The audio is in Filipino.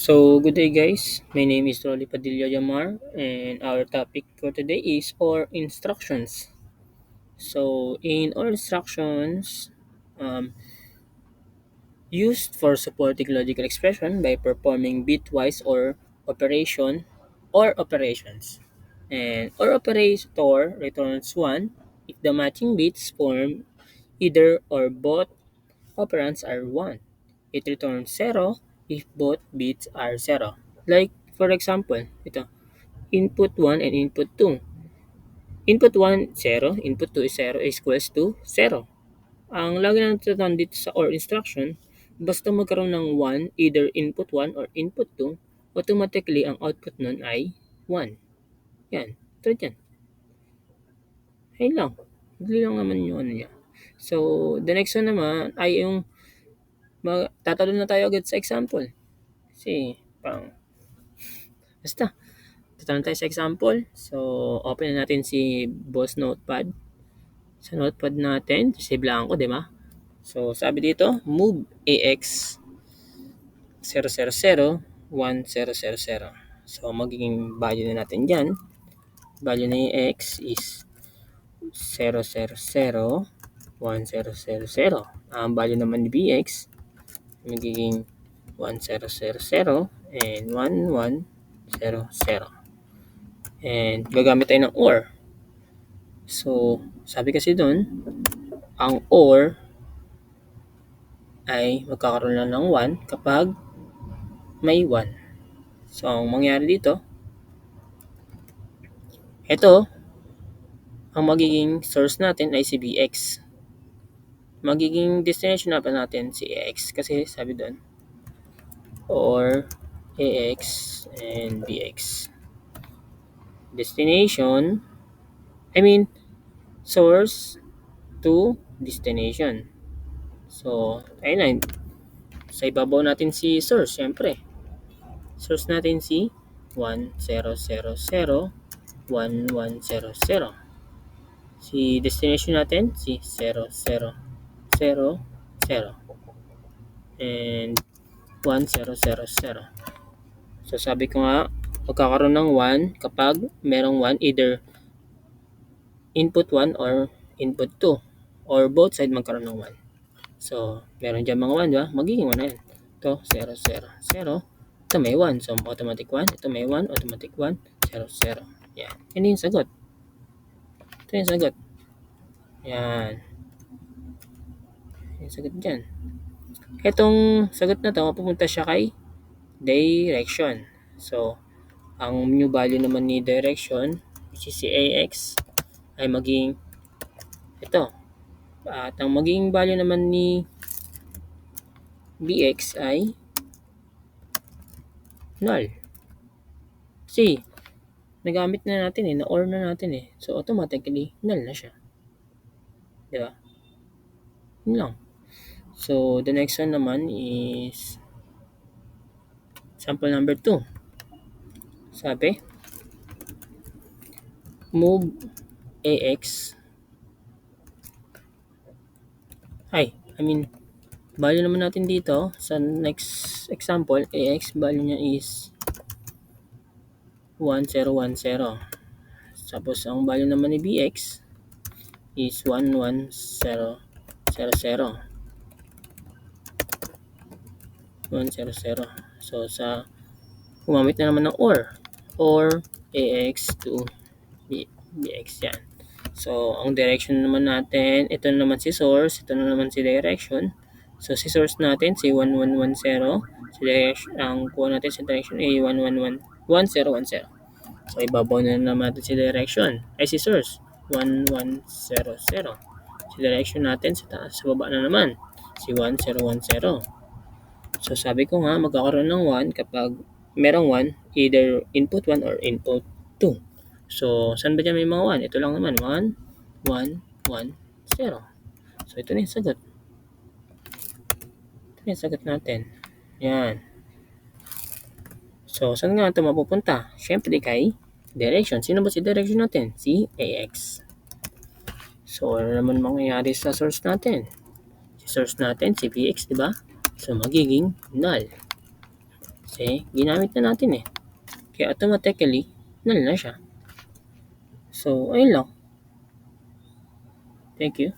So, good day guys. My name is Rolly Padilla Yamar and our topic for today is OR instructions. So, in OR instructions, um, used for supporting logical expression by performing bitwise or operations. And OR operator returns 1 if the matching bits form either or both operands are 1. It returns 0 if both bits are 0. Like, for example, ito, input 1 and input 2. Input 1, 0. Input 2 is 0 is equals to 0. Ang lagi na natatan dito sa OR instruction, basta magkaroon ng 1, either input 1 or input 2, automatically ang output nun ay 1. Yan. Tulad yan. Ayun lang. Madali lang naman yung ano niya. So, the next one naman ay yung tatalo na tayo agad sa example. Kasi, parang, basta, tatalo tayo sa example. So, open na natin si Boss Notepad. Sa notepad natin, si blanco, di ba? So, sabi dito, move AX 0001000. So, magiging value na natin dyan. Value na yung X is 0001000. Ang value naman ni BX, magiging 1000 and 1100. And gagamit tayo ng OR. So, sabi kasi doon, ang OR ay magkakaroon lang ng 1 kapag may 1. So, ang mangyari dito, ito, ang magiging source natin ay si BX. Magiging destination natin si AX kasi sabi doon, or AX and BX. Destination, source to destination. So, ayun na, sa ibabaw natin si source, syempre. Source natin si 10001100. Si destination natin si 0000 and 1000. So sabi ko nga, magkakaroon ng 1 kapag merong 1 either input 1 or input 2 or both side magkaroon ng 1. So, meron dyan mga 1, di ba? Magiging 1 na yan. Ito, 000. Ito may 1. So, automatic 1. Ito may 1. Automatic 1. 00. Yan. Yan yung sagot. Ito yung sagot. Yan. Yung sagot dyan. Itong sagot na to, mapupunta siya kay direction. So, ang new value naman ni direction, which is si AX, ay maging ito. At ang magiging value naman ni BX ay null. Kasi, nagamit na natin na-OR na natin So, automatically, null na siya. Di ba? Yun lang. So, the next one naman is sample number 2. Sabi, move AX value naman natin dito sa next example, AX value niya is 1010. Tapos ang value naman ni BX is 11000. 100. So sa gumamit na naman ng or AX to BX yan. So ang direction naman natin, ito naman si source, ito naman si direction. So si source natin si 1110, si direction ang kuha natin sa direction ay 1010. So ibabaw na naman natin si direction ay si source 1100. Si direction natin sa taas, sa baba na naman si 1010. So sabi ko nga magkakaroon ng 1 kapag merong 1 either input 1 or input 2. So saan ba dyan may mga 1? Ito lang naman 1 1 1 0. So ito na yung sagot. Ito na yung sagot natin. Yan. So saan nga ito mapupunta? Syempre kay direction. Sino ba si direction natin? Si AX. So ano naman mangyayari sa source natin? Si source natin si BX, di ba? So magiging null. Kasi ginamit na natin eh. Kaya automatically, null na siya. So, ayun lang. Thank you.